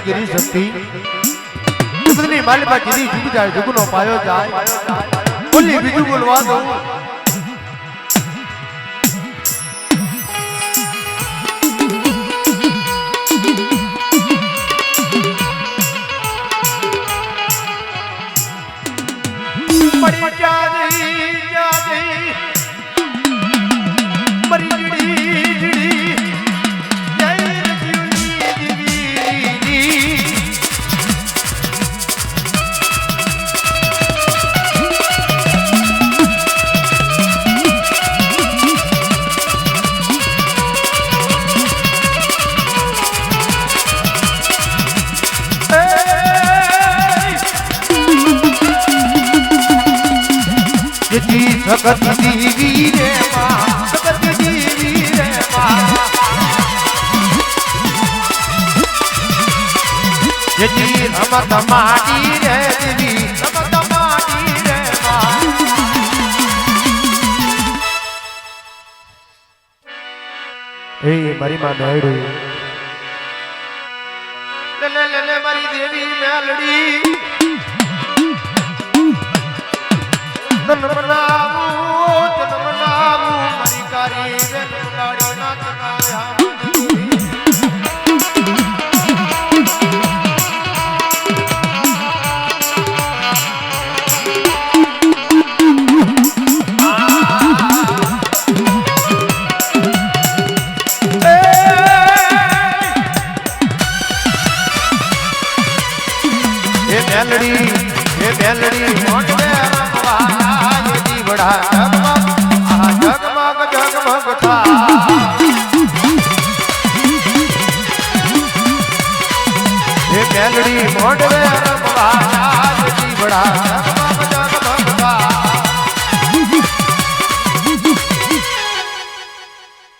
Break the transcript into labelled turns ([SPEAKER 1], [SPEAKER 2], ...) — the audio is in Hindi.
[SPEAKER 1] गिरी शक्ति बदली मालिपा गिरी झुक जाए झुक नो पायो जाए बोली बीजू बोलवा दो मरी जा गई मरी जिड़ी जगत दीवी रे माँ जगत दीवी रे माँ ये रमत माटी रे दीवी रमत माटी रे माँ ए मरी माँ नेड़ू ले मरी देवी मेलड़ी जन्म नामू मरी कारी गाड़ी नाच गाया ये मेलड़ी मोट में बड़ा जगमग जगमग था ये मेलड़ी मोड़ में बड़ा